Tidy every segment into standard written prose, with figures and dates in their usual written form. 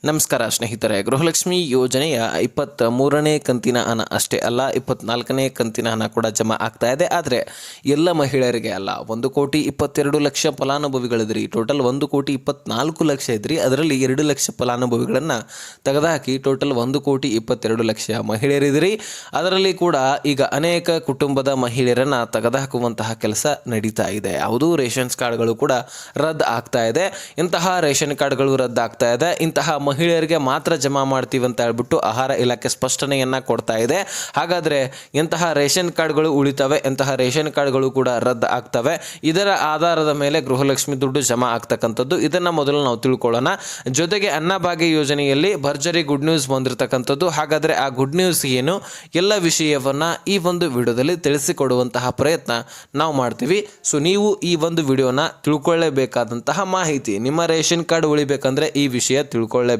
ನಮಸ್ಕಾರ ಸ್ನೇಹಿತರೆ. ಗೃಹಲಕ್ಷ್ಮಿ ಯೋಜನೆಯ 23ನೇ ಕಂತಿನ ಹಣ ಅಷ್ಟೇ ಅಲ್ಲ, 24ನೇ ಕಂತಿನ ಹಣ ಕೂಡ ಜಮಾ ಆಗ್ತಾ ಇದೆ. ಆದರೆ ಎಲ್ಲ ಮಹಿಳೆಯರಿಗೆ ಅಲ್ಲ. 1,22,00,000 ಫಲಾನುಭವಿಗಳಿದ್ರಿ. ಟೋಟಲ್ 1,24,00,000 ಇದ್ರಿ. ಅದರಲ್ಲಿ 2 ಲಕ್ಷ ಫಲಾನುಭವಿಗಳನ್ನು ತೆಗೆದುಹಾಕಿ ಟೋಟಲ್ 1,22,00,000 ಮಹಿಳೆಯರಿದ್ರಿ. ಅದರಲ್ಲಿ ಕೂಡ ಈಗ ಅನೇಕ ಕುಟುಂಬದ ಮಹಿಳೆಯರನ್ನು ತೆಗೆದುಹಾಕುವಂತಹ ಕೆಲಸ ನಡೀತಾ ಇದೆ. ಯಾವುದೂ ರೇಷನ್ಸ್ ಕಾರ್ಡ್ಗಳು ಕೂಡ ರದ್ದು ಆಗ್ತಾ ಇದೆ. ಇಂತಹ ರೇಷನ್ ಕಾರ್ಡ್ಗಳು ರದ್ದು ಆಗ್ತಾ ಇದೆ. ಇಂತಹ ಮಹಿಳೆಯರಿಗೆ ಮಾತ್ರ ಜಮಾ ಮಾಡ್ತೀವಿ ಅಂತ ಹೇಳ್ಬಿಟ್ಟು ಆಹಾರ ಇಲಾಖೆ ಸ್ಪಷ್ಟನೆಯನ್ನು ಕೊಡ್ತಾ ಇದೆ. ಹಾಗಾದರೆ ಎಂತಹ ರೇಷನ್ ಕಾರ್ಡ್ಗಳು ಉಳಿತವೆ, ಎಂತಹ ರೇಷನ್ ಕಾರ್ಡ್ಗಳು ಕೂಡ ರದ್ದು ಆಗ್ತವೆ, ಇದರ ಆಧಾರದ ಮೇಲೆ ಗೃಹಲಕ್ಷ್ಮಿ ದುಡ್ಡು ಜಮಾ ಆಗ್ತಕ್ಕಂಥದ್ದು. ಇದನ್ನು ಮೊದಲು ನಾವು ತಿಳ್ಕೊಳ್ಳೋಣ. ಜೊತೆಗೆ ಅನ್ನಭಾಗ್ಯ ಯೋಜನೆಯಲ್ಲಿ ಭರ್ಜರಿ ಗುಡ್ ನ್ಯೂಸ್ ಬಂದಿರತಕ್ಕಂಥದ್ದು. ಹಾಗಾದರೆ ಆ ಗುಡ್ ನ್ಯೂಸ್ ಏನು, ಎಲ್ಲ ವಿಷಯವನ್ನು ಈ ಒಂದು ವಿಡಿಯೋದಲ್ಲಿ ತಿಳಿಸಿಕೊಡುವಂತಹ ಪ್ರಯತ್ನ ನಾವು ಮಾಡ್ತೀವಿ. ಸೊ ನೀವು ಈ ಒಂದು ವಿಡಿಯೋನ ತಿಳ್ಕೊಳ್ಳೇಬೇಕಾದಂತಹ ಮಾಹಿತಿ, ನಿಮ್ಮ ರೇಷನ್ ಕಾರ್ಡ್ ಉಳಿಬೇಕಂದ್ರೆ ಈ ವಿಷಯ ತಿಳ್ಕೊಳ್ಳೇಬೇಕು.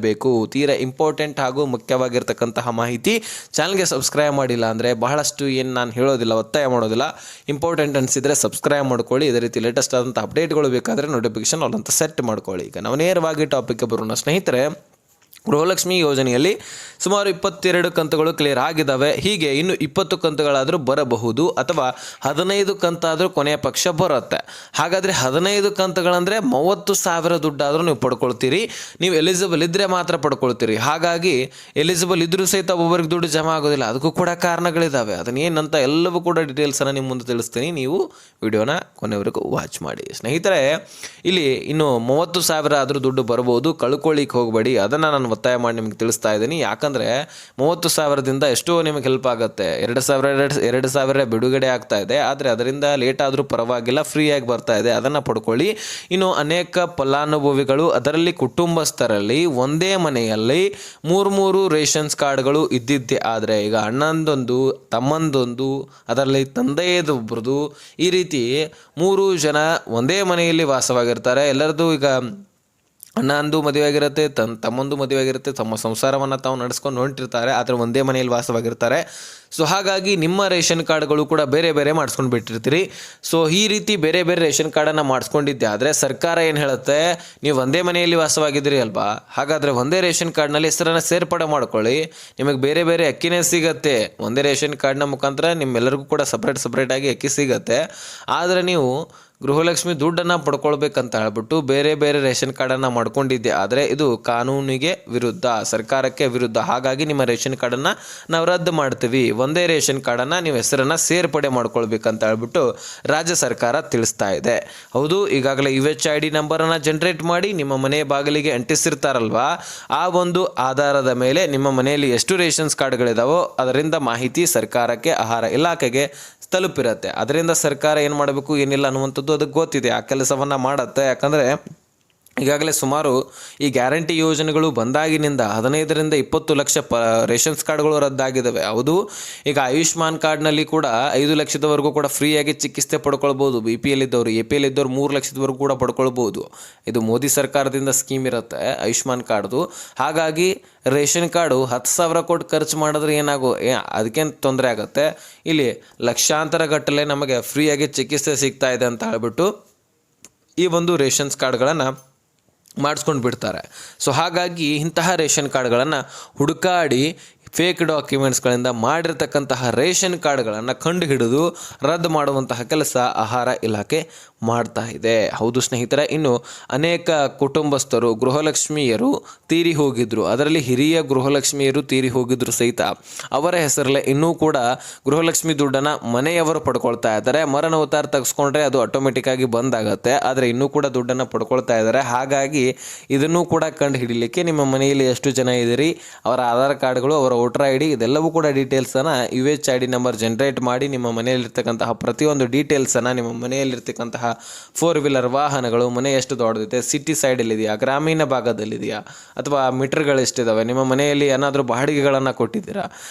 ತೀರಾ ಇಂಪಾರ್ಟೆಂಟ್ ಹಾಗೂ ಮುಖ್ಯವಾಗಿರ್ತಕ್ಕಂತಹ ಮಾಹಿತಿ. ಚಾನಲ್ಗೆ ಸಬ್ಸ್ಕ್ರೈಬ್ ಮಾಡಿಲ್ಲ ಅಂದರೆ ಬಹಳಷ್ಟು ಏನು ನಾನು ಹೇಳೋದಿಲ್ಲ, ಒತ್ತಾಯ ಮಾಡೋದಿಲ್ಲ. ಇಂಪಾರ್ಟೆಂಟ್ ಅನಿಸಿದರೆ ಸಬ್ಸ್ಕ್ರೈಬ್ ಮಾಡ್ಕೊಳ್ಳಿ. ಇದೇ ರೀತಿ ಲೇಟೆಸ್ಟ್ ಆದಂಥ ಅಪ್ಡೇಟ್ಗಳು ಬೇಕಾದರೆ ನೋಟಿಫಿಕೇಶನ್ ಆಲ್ ಅಂತ ಸೆಟ್ ಮಾಡ್ಕೊಳ್ಳಿ. ಈಗ ನಾವು ನೇರವಾಗಿ ಟಾಪಿಕ್ಗೆ ಬರೋಣ ಸ್ನೇಹಿತರೆ. ಗೃಹಲಕ್ಷ್ಮಿ ಯೋಜನೆಯಲ್ಲಿ ಸುಮಾರು 22 ಕಂತುಗಳು ಕ್ಲಿಯರ್ ಆಗಿದ್ದಾವೆ. ಹೀಗೆ ಇನ್ನು 20 ಕಂತುಗಳಾದರೂ ಬರಬಹುದು, ಅಥವಾ 15 ಕಂತಾದರೂ ಕೊನೆಯ ಪಕ್ಷ ಬರುತ್ತೆ. ಹಾಗಾದರೆ 15 ಕಂತುಗಳಂದರೆ 30,000 ದುಡ್ಡಾದರೂ ನೀವು ಪಡ್ಕೊಳ್ತೀರಿ. ನೀವು ಎಲಿಜಿಬಲ್ ಇದ್ದರೆ ಮಾತ್ರ ಪಡ್ಕೊಳ್ತೀರಿ. ಹಾಗಾಗಿ ಎಲಿಜಿಬಲ್ ಇದ್ದರೂ ಸಹಿತ ಒಬ್ಬೊಬ್ಬರಿಗೆ ದುಡ್ಡು ಜಮಾ ಆಗೋದಿಲ್ಲ. ಅದಕ್ಕೂ ಕೂಡ ಕಾರಣಗಳಿದ್ದಾವೆ. ಅದನ್ನೇನಂತ ಎಲ್ಲವೂ ಕೂಡ ಡೀಟೇಲ್ಸನ್ನು ನಿಮ್ಮ ಮುಂದೆ ತಿಳಿಸ್ತೀನಿ. ನೀವು ವಿಡಿಯೋನ ಕೊನೆವರೆಗೂ ವಾಚ್ ಮಾಡಿ ಸ್ನೇಹಿತರೆ. ಇಲ್ಲಿ ಇನ್ನು 30,000 ಆದರೂ ದುಡ್ಡು ಬರ್ಬೋದು, ಕಳ್ಕೊಳ್ಳಿಕ್ಕೆ ಹೋಗಬೇಡಿ. ಅದನ್ನು ನಾನು ಒತ್ತಾಯ ಮಾಡಿ ನಿಮಗೆ ತಿಳಿಸ್ತಾ ಇದ್ದೀನಿ. ಯಾಕಂದರೆ 30,000ದಿಂದ ಎಷ್ಟೋ ನಿಮಗೆ ಹೆಲ್ಪ್ ಆಗುತ್ತೆ. 2,000 ಬಿಡುಗಡೆ ಆಗ್ತಾ ಇದೆ. ಆದರೆ ಅದರಿಂದ ಲೇಟ್ ಆದರೂ ಪರವಾಗಿಲ್ಲ, ಫ್ರೀಯಾಗಿ ಬರ್ತಾ ಇದೆ, ಅದನ್ನು ಪಡ್ಕೊಳ್ಳಿ. ಇನ್ನು ಅನೇಕ ಫಲಾನುಭವಿಗಳು, ಅದರಲ್ಲಿ ಕುಟುಂಬಸ್ಥರಲ್ಲಿ ಒಂದೇ ಮನೆಯಲ್ಲಿ 3 ರೇಷನ್ಸ್ ಕಾರ್ಡ್ಗಳು ಇದ್ದಿದ್ದೇ ಆದರೆ ಈಗ ಅಣ್ಣಂದೊಂದು, ತಮ್ಮಂದೊಂದು, ಅದರಲ್ಲಿ ತಂದೆಯದೊಬ್ಬರದು, ಈ ರೀತಿ 3 ಜನ ಒಂದೇ ಮನೆಯಲ್ಲಿ ವಾಸವಾಗಿರ್ತಾರೆ. ಎಲ್ಲರದು ಈಗ ಅಣ್ಣಂದು ಮದುವೆ ಆಗಿರುತ್ತೆ, ತಮ್ಮಂದು ಮದುವೆ ಆಗಿರುತ್ತೆ, ತಮ್ಮ ಸಂಸಾರವನ್ನು ತಾವು ನಡೆಸ್ಕೊಂಡು ಹೊಂಟಿರ್ತಾರೆ. ಆದರೆ ಒಂದೇ ಮನೆಯಲ್ಲಿ ವಾಸವಾಗಿರ್ತಾರೆ. ಸೊ ಹಾಗಾಗಿ ನಿಮ್ಮ ರೇಷನ್ ಕಾರ್ಡ್ಗಳು ಕೂಡ ಬೇರೆ ಬೇರೆ ಮಾಡಿಸ್ಕೊಂಡು ಬಿಟ್ಟಿರ್ತೀರಿ. ಸೊ ಈ ರೀತಿ ಬೇರೆ ಬೇರೆ ರೇಷನ್ ಕಾರ್ಡನ್ನು ಮಾಡಿಸ್ಕೊಂಡಿದ್ದೆ ಆದರೆ ಸರ್ಕಾರ ಏನು ಹೇಳುತ್ತೆ, ನೀವು ಒಂದೇ ಮನೆಯಲ್ಲಿ ವಾಸವಾಗಿದ್ದೀರಿ ಅಲ್ವಾ, ಹಾಗಾದರೆ ಒಂದೇ ರೇಷನ್ ಕಾರ್ಡ್ನಲ್ಲಿ ಹೆಸರನ್ನು ಸೇರ್ಪಡೆ ಮಾಡ್ಕೊಳ್ಳಿ, ನಿಮಗೆ ಬೇರೆ ಬೇರೆ ಅಕ್ಕಿನೇ ಸಿಗುತ್ತೆ. ಒಂದೇ ರೇಷನ್ ಕಾರ್ಡ್ನ ಮುಖಾಂತರ ನಿಮ್ಮೆಲ್ಲರಿಗೂ ಕೂಡ ಸಪ್ರೇಟಾಗಿ ಅಕ್ಕಿ ಸಿಗುತ್ತೆ. ಆದರೆ ನೀವು ಗೃಹಲಕ್ಷ್ಮಿ ದುಡ್ಡನ್ನು ಪಡ್ಕೊಳ್ಬೇಕಂತ ಹೇಳ್ಬಿಟ್ಟು ಬೇರೆ ಬೇರೆ ರೇಷನ್ ಕಾರ್ಡನ್ನು ಮಾಡ್ಕೊಂಡಿದ್ದೆ ಆದರೆ ಇದು ಕಾನೂನಿಗೆ ವಿರುದ್ಧ, ಸರ್ಕಾರಕ್ಕೆ ವಿರುದ್ಧ. ಹಾಗಾಗಿ ನಿಮ್ಮ ರೇಷನ್ ಕಾರ್ಡನ್ನು ನಾವು ರದ್ದು ಮಾಡ್ತೀವಿ. ಒಂದೇ ರೇಷನ್ ಕಾರ್ಡನ್ನು ನೀವು ಹೆಸರನ್ನು ಸೇರ್ಪಡೆ ಮಾಡ್ಕೊಳ್ಬೇಕಂತ ಹೇಳ್ಬಿಟ್ಟು ರಾಜ್ಯ ಸರ್ಕಾರ ತಿಳಿಸ್ತಾ ಇದೆ. ಹೌದು, ಈಗಾಗಲೇ UHID ನಂಬರನ್ನು ಜನರೇಟ್ ಮಾಡಿ ನಿಮ್ಮ ಮನೆ ಬಾಗಿಲಿಗೆ ಅಂಟಿಸಿರ್ತಾರಲ್ವಾ, ಆ ಒಂದು ಆಧಾರದ ಮೇಲೆ ನಿಮ್ಮ ಮನೆಯಲ್ಲಿ ಎಷ್ಟು ರೇಷನ್ಸ್ ಕಾರ್ಡ್ಗಳಿದಾವೋ ಅದರಿಂದ ಮಾಹಿತಿ ಸರ್ಕಾರಕ್ಕೆ, ಆಹಾರ ಇಲಾಖೆಗೆ ತಲುಪಿರುತ್ತೆ. ಅದರಿಂದ ಸರ್ಕಾರ ಏನು ಮಾಡಬೇಕು ಏನಿಲ್ಲ ಅನ್ನುವಂಥದ್ದು ಅದಕ್ಕೆ ಗೊತ್ತಿದೆ. ಆ ಕೆಲಸವನ್ನು ಮಾಡುತ್ತೆ. ಯಾಕಂದರೆ ಈಗಾಗಲೇ ಸುಮಾರು ಈ ಗ್ಯಾರಂಟಿ ಯೋಜನೆಗಳು ಬಂದಾಗಿನಿಂದ 15ರಿಂದ 20 ಲಕ್ಷ ರೇಷನ್ಸ್ ಕಾರ್ಡ್ಗಳು ರದ್ದಾಗಿದ್ದಾವೆ. ಹೌದು, ಈಗ ಆಯುಷ್ಮಾನ್ ಕಾರ್ಡ್ನಲ್ಲಿ ಕೂಡ 5 ಲಕ್ಷದವರೆಗೂ ಕೂಡ ಫ್ರೀಯಾಗಿ ಚಿಕಿತ್ಸೆ ಪಡ್ಕೊಳ್ಬೋದು. BPL ಇದ್ದವರು, APL ಇದ್ದವರು 3 ಲಕ್ಷದವರೆಗೂ ಕೂಡ ಪಡ್ಕೊಳ್ಬೋದು. ಇದು ಮೋದಿ ಸರ್ಕಾರದಿಂದ ಸ್ಕೀಮ್ ಇರುತ್ತೆ ಆಯುಷ್ಮಾನ್ ಕಾರ್ಡ್ದು. ಹಾಗಾಗಿ ರೇಷನ್ ಕಾರ್ಡು 10,000 ಕೊಟ್ಟು ಖರ್ಚು ಮಾಡಿದ್ರೆ ಅದಕ್ಕೇನು ತೊಂದರೆ ಆಗುತ್ತೆ. ಇಲ್ಲಿ ಲಕ್ಷಾಂತರ ಗಟ್ಟಲೆ ನಮಗೆ ಫ್ರೀಯಾಗಿ ಚಿಕಿತ್ಸೆ ಸಿಗ್ತಾ ಇದೆ ಅಂತ ಹೇಳ್ಬಿಟ್ಟು ಈ ಒಂದು ರೇಷನ್ಸ್ ಕಾರ್ಡ್ಗಳನ್ನು ಮಾಡಿಸ್ಕೊಂಡು ಬಿಡ್ತಾರೆ. ಸೊ ಹಾಗಾಗಿ ಇಂತಹ ರೇಷನ್ ಕಾರ್ಡ್ಗಳನ್ನು ಹುಡುಕಾಡಿ ಫೇಕ್ ಡಾಕ್ಯುಮೆಂಟ್ಸ್ಗಳಿಂದ ಮಾಡಿರ್ತಕ್ಕಂತಹ ರೇಷನ್ ಕಾರ್ಡ್ಗಳನ್ನು ಕಂಡುಹಿಡಿದು ರದ್ದು ಮಾಡುವಂತಹ ಕೆಲಸ ಆಹಾರ ಇಲಾಖೆ ಮಾಡ್ತಾ ಇದೆ. ಹೌದು ಸ್ನೇಹಿತರೆ, ಇನ್ನು ಅನೇಕ ಕುಟುಂಬಸ್ಥರು ಗೃಹಲಕ್ಷ್ಮಿಯರು ತೀರಿ ಹೋಗಿದ್ದರು. ಅದರಲ್ಲಿ ಹಿರಿಯ ಗೃಹಲಕ್ಷ್ಮಿಯರು ತೀರಿ ಹೋಗಿದ್ರು ಸಹಿತ ಅವರ ಹೆಸರಲ್ಲೇ ಇನ್ನೂ ಕೂಡ ಗೃಹಲಕ್ಷ್ಮಿ ದುಡ್ಡನ್ನು ಮನೆಯವರು ಪಡ್ಕೊಳ್ತಾ ಇದ್ದಾರೆ. ಮರಣೋತ್ತರ ತೆಗೆಸ್ಕೊಂಡ್ರೆ ಅದು ಆಟೋಮೆಟಿಕ್ಕಾಗಿ ಬಂದಾಗುತ್ತೆ. ಆದರೆ ಇನ್ನೂ ಕೂಡ ದುಡ್ಡನ್ನು ಪಡ್ಕೊಳ್ತಾ ಇದ್ದಾರೆ. ಹಾಗಾಗಿ ಇದನ್ನು ಕೂಡ ಕಂಡು ಹಿಡಿಲಿಕ್ಕೆ ನಿಮ್ಮ ಮನೆಯಲ್ಲಿ ಎಷ್ಟು ಜನ ಇದ್ದೀರಿ, ಅವರ ಆಧಾರ್ ಕಾರ್ಡ್ಗಳು, ಅವರ ವೋಟರ್ ID, ಇದೆಲ್ಲವೂ ಕೂಡ ಡೀಟೇಲ್ಸನ್ನು UHID ನಂಬರ್ ಜನರೇಟ್ ಮಾಡಿ ನಿಮ್ಮ ಮನೆಯಲ್ಲಿರ್ತಕ್ಕಂತಹ ಪ್ರತಿಯೊಂದು ಡೀಟೇಲ್ಸನ್ನು, ನಿಮ್ಮ ಮನೆಯಲ್ಲಿರ್ತಕ್ಕಂತಹ 4 ವೀಲರ್ ವಾಹನಗಳು, ಮನೆ ಎಷ್ಟು ದೊಡ್ಡದಿದೆ, ಸಿಟಿ ಸೈಡಲ್ಲಿದೆಯಾ, ಗ್ರಾಮೀಣ ಭಾಗದಲ್ಲಿದೆಯಾ, ಅಥವಾ ಮೀಟರ್ಗಳು ಎಷ್ಟಿದ್ದಾವೆ, ನಿಮ್ಮ ಮನೆಯಲ್ಲಿ ಏನಾದರೂ ಬಾಡಿಗೆಗಳನ್ನು ಕೊಟ್ಟಿದ್ದೀರಾ,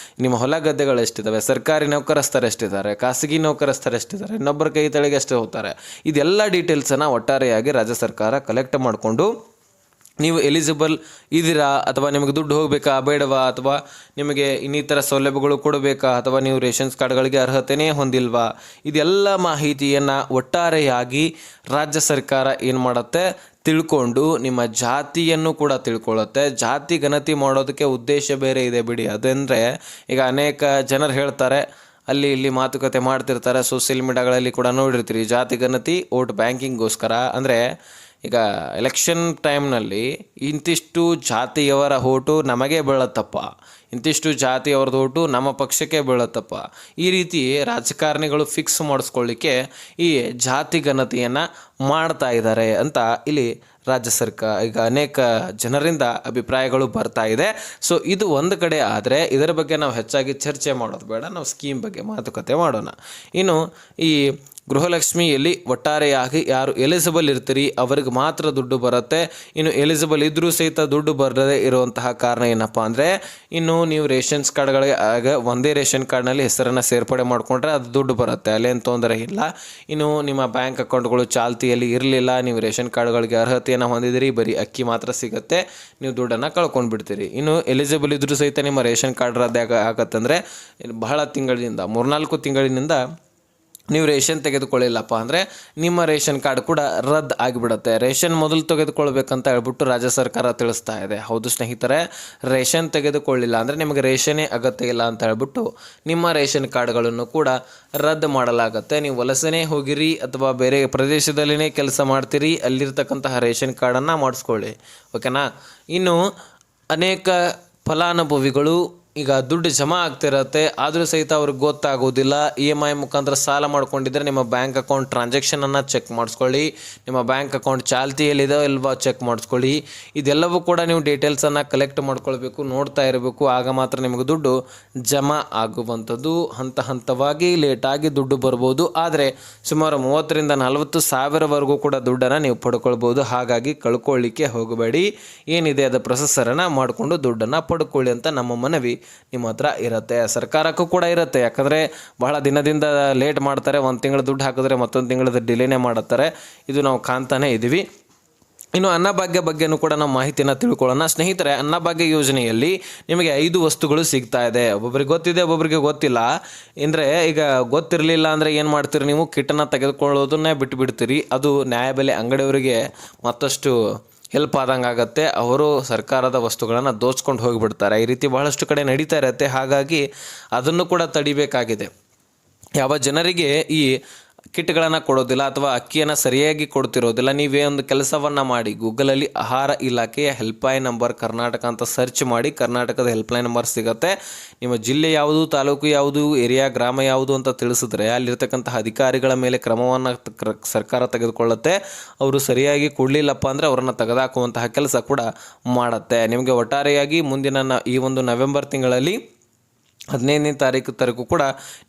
ನಿಮ್ಮ ಹೊಲ ಗದ್ದೆಗಳು ಎಷ್ಟಿದ್ದಾವೆ, ಸರ್ಕಾರಿ ನೌಕರಸ್ಥರು ಎಷ್ಟಿದ್ದಾರೆ, ಖಾಸಗಿ ನೌಕರಸ್ಥರು ಎಷ್ಟಿದ್ದಾರೆ, ಇನ್ನೊಬ್ಬರ ಕೈ ತಳಿಗೆ ಎಷ್ಟು ಹೋಗ್ತಾರೆ, ಇದೆಲ್ಲ ಡೀಟೇಲ್ಸನ್ನು ಒಟ್ಟಾರೆಯಾಗಿ ರಾಜ್ಯ ಸರ್ಕಾರ ಕಲೆಕ್ಟ್ ಮಾಡಿಕೊಂಡು ನೀವು ಎಲಿಜಿಬಲ್ ಇದ್ದೀರಾ, ಅಥವಾ ನಿಮಗೆ ದುಡ್ಡು ಹೋಗಬೇಕಾ ಬೇಡವಾ, ಅಥವಾ ನಿಮಗೆ ಇನ್ನಿತರ ಸೌಲಭ್ಯಗಳು ಕೊಡಬೇಕಾ, ಅಥವಾ ನೀವು ರೇಷನ್ಸ್ ಕಾರ್ಡ್ಗಳಿಗೆ ಅರ್ಹತೆಯೇ ಹೊಂದಿಲ್ವಾ, ಇದೆಲ್ಲ ಮಾಹಿತಿಯನ್ನು ಒಟ್ಟಾರೆಯಾಗಿ ರಾಜ್ಯ ಸರ್ಕಾರ ಏನು ಮಾಡುತ್ತೆ ತಿಳ್ಕೊಂಡು ನಿಮ್ಮ ಜಾತಿಯನ್ನು ಕೂಡ ತಿಳ್ಕೊಳ್ಳುತ್ತೆ. ಜಾತಿ ಗಣತಿ ಮಾಡೋದಕ್ಕೆ ಉದ್ದೇಶ ಬೇರೆ ಇದೆ ಬಿಡಿ. ಅದಂದರೆ ಈಗ ಅನೇಕ ಜನರು ಹೇಳ್ತಾರೆ, ಅಲ್ಲಿ ಇಲ್ಲಿ ಮಾತುಕತೆ ಮಾಡ್ತಿರ್ತಾರೆ, ಸೋಷಿಯಲ್ ಮೀಡಿಯಾಗಳಲ್ಲಿ ಕೂಡ ನೋಡಿರ್ತೀರಿ, ಜಾತಿ ಗಣತಿ ಓಟ್ ಬ್ಯಾಂಕಿಂಗ್ಗೋಸ್ಕರ. ಅಂದರೆ ಈಗ ಎಲೆಕ್ಷನ್ ಟೈಮ್ನಲ್ಲಿ ಇಂತಿಷ್ಟು ಜಾತಿಯವರ ಓಟು ನಮಗೆ ಬೀಳತ್ತಪ್ಪ, ಇಂತಿಷ್ಟು ಜಾತಿಯವ್ರದ್ದು ಓಟು ನಮ್ಮ ಪಕ್ಷಕ್ಕೆ ಬೀಳತ್ತಪ್ಪ, ಈ ರೀತಿ ರಾಜಕಾರಣಿಗಳು ಫಿಕ್ಸ್ ಮಾಡಿಸ್ಕೊಳ್ಳಿಕ್ಕೆ ಈ ಜಾತಿ ಗಣತಿಯನ್ನು ಮಾಡ್ತಾ ಇದ್ದಾರೆ ಅಂತ ಇಲ್ಲಿ ರಾಜ್ಯ ಸರ್ಕಾರ ಈಗ ಅನೇಕ ಜನರಿಂದ ಅಭಿಪ್ರಾಯಗಳು ಬರ್ತಾ ಇದೆ. ಸೊ ಇದು ಒಂದು ಕಡೆ ಆದರೆ ಇದರ ಬಗ್ಗೆ ನಾವು ಹೆಚ್ಚಾಗಿ ಚರ್ಚೆ ಮಾಡೋದು ಬೇಡ, ನಾವು ಸ್ಕೀಮ್ ಬಗ್ಗೆ ಮಾತುಕತೆ ಮಾಡೋಣ. ಇನ್ನು ಈ ಗೃಹಲಕ್ಷ್ಮಿಯಲ್ಲಿ ಒಟ್ಟಾರೆಯಾಗಿ ಯಾರು ಎಲಿಜಿಬಲ್ ಇರ್ತೀರಿ ಅವ್ರಿಗೆ ಮಾತ್ರ ದುಡ್ಡು ಬರುತ್ತೆ. ಇನ್ನು ಎಲಿಜಿಬಲ್ ಇದ್ದರೂ ಸಹಿತ ದುಡ್ಡು ಬರದೇ ಇರುವಂತಹ ಕಾರಣ ಏನಪ್ಪ ಅಂದರೆ, ಇನ್ನು ನೀವು ರೇಷನ್ಸ್ ಕಾರ್ಡ್ಗಳಿಗೆ ಆಗ ಒಂದೇ ರೇಷನ್ ಕಾರ್ಡ್ನಲ್ಲಿ ಹೆಸರನ್ನು ಸೇರ್ಪಡೆ ಮಾಡಿಕೊಂಡ್ರೆ ಅದು ದುಡ್ಡು ಬರುತ್ತೆ, ಅಲ್ಲೇನು ತೊಂದರೆ ಇಲ್ಲ. ಇನ್ನು ನಿಮ್ಮ ಬ್ಯಾಂಕ್ ಅಕೌಂಟ್ಗಳು ಚಾಲ್ತಿಯಲ್ಲಿ ಇರಲಿಲ್ಲ, ನೀವು ರೇಷನ್ ಕಾರ್ಡ್ಗಳಿಗೆ ಅರ್ಹತೆಯನ್ನು ಹೊಂದಿದಿರಿ, ಬರೀ ಅಕ್ಕಿ ಮಾತ್ರ ಸಿಗುತ್ತೆ, ನೀವು ದುಡ್ಡನ್ನು ಕಳ್ಕೊಂಡು ಬಿಡ್ತೀರಿ. ಇನ್ನು ಎಲಿಜಿಬಲ್ ಇದ್ದರೂ ಸಹಿತ ನಿಮ್ಮ ರೇಷನ್ ಕಾರ್ಡ್ ರದ್ದು ಆಗತ್ತಂದರೆ ಬಹಳ ತಿಂಗಳಿನಿಂದ 3-4 ತಿಂಗಳಿನಿಂದ ನೀವು ರೇಷನ್ ತೆಗೆದುಕೊಳ್ಳಿಲ್ಲಪ್ಪ ಅಂದರೆ ನಿಮ್ಮ ರೇಷನ್ ಕಾರ್ಡ್ ಕೂಡ ರದ್ದು ಆಗಿಬಿಡುತ್ತೆ. ರೇಷನ್ ಮೊದಲು ತೆಗೆದುಕೊಳ್ಬೇಕಂತ ಹೇಳ್ಬಿಟ್ಟು ರಾಜ್ಯ ಸರ್ಕಾರ ತಿಳಿಸ್ತಾ ಇದೆ. ಹೌದು ಸ್ನೇಹಿತರೆ, ರೇಷನ್ ತೆಗೆದುಕೊಳ್ಳಿಲ್ಲ ಅಂದರೆ ನಿಮಗೆ ರೇಷನ್ನೇ ಅಗತ್ಯ ಇಲ್ಲ ಅಂತ ಹೇಳ್ಬಿಟ್ಟು ನಿಮ್ಮ ರೇಷನ್ ಕಾರ್ಡ್ಗಳನ್ನು ಕೂಡ ರದ್ದು ಮಾಡಲಾಗುತ್ತೆ. ನೀವು ವಲಸೆನೇ ಹೋಗಿರಿ ಅಥವಾ ಬೇರೆ ಪ್ರದೇಶದಲ್ಲಿನೇ ಕೆಲಸ ಮಾಡ್ತೀರಿ, ಅಲ್ಲಿರ್ತಕ್ಕಂತಹ ರೇಷನ್ ಕಾರ್ಡನ್ನು ಮಾಡಿಸ್ಕೊಳ್ಳಿ, ಓಕೆನಾ. ಇನ್ನು ಅನೇಕ ಫಲಾನುಭವಿಗಳು ಈಗ ದುಡ್ಡು ಜಮಾ ಆಗ್ತಿರತ್ತೆ, ಆದರೂ ಸಹಿತ ಅವ್ರಿಗೆ ಗೊತ್ತಾಗೋದಿಲ್ಲ. EMI ಮುಖಾಂತರ ಸಾಲ ಮಾಡ್ಕೊಂಡಿದ್ರೆ ನಿಮ್ಮ ಬ್ಯಾಂಕ್ ಅಕೌಂಟ್ ಟ್ರಾನ್ಸಾಕ್ಷನನ್ನು ಚೆಕ್ ಮಾಡಿಸ್ಕೊಳ್ಳಿ, ನಿಮ್ಮ ಬ್ಯಾಂಕ್ ಅಕೌಂಟ್ ಚಾಲ್ತಿಯಲ್ಲಿದೆ ಇಲ್ವಾ ಚೆಕ್ ಮಾಡಿಸ್ಕೊಳ್ಳಿ. ಇದೆಲ್ಲವೂ ಕೂಡ ನೀವು ಡೀಟೇಲ್ಸನ್ನು ಕಲೆಕ್ಟ್ ಮಾಡ್ಕೊಳ್ಬೇಕು, ನೋಡ್ತಾ ಇರಬೇಕು, ಆಗ ಮಾತ್ರ ನಿಮಗೆ ದುಡ್ಡು ಜಮಾ ಆಗುವಂಥದ್ದು. ಹಂತವಾಗಿ ಲೇಟಾಗಿ ದುಡ್ಡು ಬರ್ಬೋದು, ಆದರೆ ಸುಮಾರು 30,000-40,000 ಸಾವಿರವರೆಗೂ ಕೂಡ ದುಡ್ಡನ್ನು ನೀವು ಪಡ್ಕೊಳ್ಬೋದು. ಹಾಗಾಗಿ ಕಳ್ಕೊಳ್ಳಿಕ್ಕೆ ಹೋಗಬೇಡಿ, ಏನಿದೆ ಅದು ಪ್ರೊಸೆಸರನ್ನು ಮಾಡಿಕೊಂಡು ದುಡ್ಡನ್ನು ಪಡ್ಕೊಳ್ಳಿ ಅಂತ ನಮ್ಮ ಮನವಿ ನಿಮ್ಮ ಹತ್ರ ಇರುತ್ತೆ. ಸರ್ಕಾರಕ್ಕೂ ಕೂಡ ಇರುತ್ತೆ, ಯಾಕಂದರೆ ಬಹಳ ದಿನದಿಂದ ಲೇಟ್ ಮಾಡ್ತಾರೆ, ಒಂದು ತಿಂಗಳು ದುಡ್ಡು ಹಾಕಿದ್ರೆ ಮತ್ತೊಂದು ತಿಂಗಳದ ಡಿಲೇನೇ ಮಾಡುತ್ತಾರೆ, ಇದು ನಾವು ಕಾಣ್ತಾನೆ ಇದ್ದೀವಿ. ಇನ್ನು ಅನ್ನಭಾಗ್ಯ ಬಗ್ಗೆನೂ ಕೂಡ ನಾವು ಮಾಹಿತಿಯನ್ನು ತಿಳ್ಕೊಳ್ಳೋಣ. ಸ್ನೇಹಿತರೆ, ಅನ್ನಭಾಗ್ಯ ಯೋಜನೆಯಲ್ಲಿ ನಿಮಗೆ 5 ವಸ್ತುಗಳು ಸಿಗ್ತಾ ಇದೆ. ಒಬ್ಬೊಬ್ಬರಿಗೆ ಗೊತ್ತಿದೆ, ಒಬ್ಬೊಬ್ಬರಿಗೆ ಗೊತ್ತಿಲ್ಲ. ಅಂದರೆ ಈಗ ಗೊತ್ತಿರಲಿಲ್ಲ ಅಂದರೆ ಏನು ಮಾಡ್ತೀರಿ, ನೀವು ಕಿಟ್ಟನ್ನು ತೆಗೆದುಕೊಳ್ಳೋದನ್ನೇ ಬಿಟ್ಟುಬಿಡ್ತೀರಿ. ಅದು ನ್ಯಾಯಬೆಲೆ ಅಂಗಡಿಯವರಿಗೆ ಮತ್ತಷ್ಟು ಹೆಲ್ಪ್ ಆದಂಗೆ ಆಗುತ್ತೆ. ಅವರು ಸರ್ಕಾರದ ವಸ್ತುಗಳನ್ನು ದೋಚ್ಕೊಂಡು ಹೋಗಿಬಿಡ್ತಾರೆ. ಈ ರೀತಿ ಬಹಳಷ್ಟು ಕಡೆ ನಡೀತಾ ಇರುತ್ತೆ. ಹಾಗಾಗಿ ಅದನ್ನು ಕೂಡ ತಡಿಬೇಕಾಗಿದೆ. ಯಾವ ಜನರಿಗೆ ಈ ಕಿಟ್ಗಳನ್ನು ಕೊಡೋದಿಲ್ಲ ಅಥವಾ ಅಕ್ಕಿಯನ್ನು ಸರಿಯಾಗಿ ಕೊಡ್ತಿರೋದಿಲ್ಲ, ನೀವೇ ಒಂದು ಕೆಲಸವನ್ನು ಮಾಡಿ, ಗೂಗಲಲ್ಲಿ ಆಹಾರ ಇಲಾಖೆಯ ಹೆಲ್ಪ್ಲೈನ್ ನಂಬರ್ ಕರ್ನಾಟಕ ಅಂತ ಸರ್ಚ್ ಮಾಡಿ, ಕರ್ನಾಟಕದ ಹೆಲ್ಪ್ಲೈನ್ ನಂಬರ್ ಸಿಗುತ್ತೆ. ನಿಮ್ಮ ಜಿಲ್ಲೆ ಯಾವುದು, ತಾಲೂಕು ಯಾವುದು, ಏರಿಯಾ, ಗ್ರಾಮ ಯಾವುದು ಅಂತ ತಿಳಿಸಿದ್ರೆ ಅಲ್ಲಿರ್ತಕ್ಕಂತಹ ಅಧಿಕಾರಿಗಳ ಮೇಲೆ ಕ್ರಮವನ್ನು ಸರ್ಕಾರ ತೆಗೆದುಕೊಳ್ಳುತ್ತೆ. ಅವರು ಸರಿಯಾಗಿ ಕೊಡಲಿಲ್ಲಪ್ಪ ಅಂದರೆ ಅವರನ್ನು ತೆಗೆದುಹಾಕುವಂತಹ ಕೆಲಸ ಕೂಡ ಮಾಡುತ್ತೆ. ನಿಮಗೆ ಒಟ್ಟಾರೆಯಾಗಿ ಮುಂದಿನ ಈ ಒಂದು ನವೆಂಬರ್ ತಿಂಗಳಲ್ಲಿ 15ನೇ ತಾರೀಕು ಕೂಡ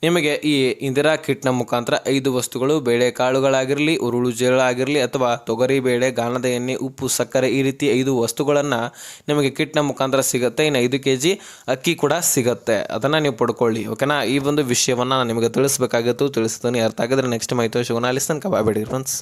ನಿಮಗೆ ಈ ಇಂದಿರಾ ಕಿಟ್ನ ಮುಖಾಂತರ 5 ವಸ್ತುಗಳು, ಬೇಳೆಕಾಳುಗಳಾಗಿರಲಿ, ಉರುಳು ಜೇಳು ಆಗಿರಲಿ ಅಥವಾ ತೊಗರಿ ಬೇಳೆ, ಗಾಣದ ಎಣ್ಣೆ, ಉಪ್ಪು, ಸಕ್ಕರೆ, ಈ ರೀತಿ 5 ವಸ್ತುಗಳನ್ನು ನಿಮಗೆ ಕಿಟ್ನ ಮುಖಾಂತರ ಸಿಗುತ್ತೆ. ಇನ್ನು 5 kg ಅಕ್ಕಿ ಕೂಡ ಸಿಗುತ್ತೆ, ಅದನ್ನು ನೀವು ಪಡ್ಕೊಳ್ಳಿ, ಓಕೆನಾ. ಈ ಒಂದು ವಿಷಯವನ್ನು ನಾನು ನಿಮಗೆ ತಿಳಿಸ್ಬೇಕಾಗಿತ್ತು, ತಿಳಿಸ್ತೀನಿ. ಅರ್ಥ ಆಗಿದ್ರೆ ನೆಕ್ಸ್ಟ್ ಮಾಹಿತಿ ಸಿಗೋಣ. ಅಲ್ಲಿ ತನಕ ಬಾಯ್ ಬಿಡಿ ಫ್ರೆಂಡ್ಸ್.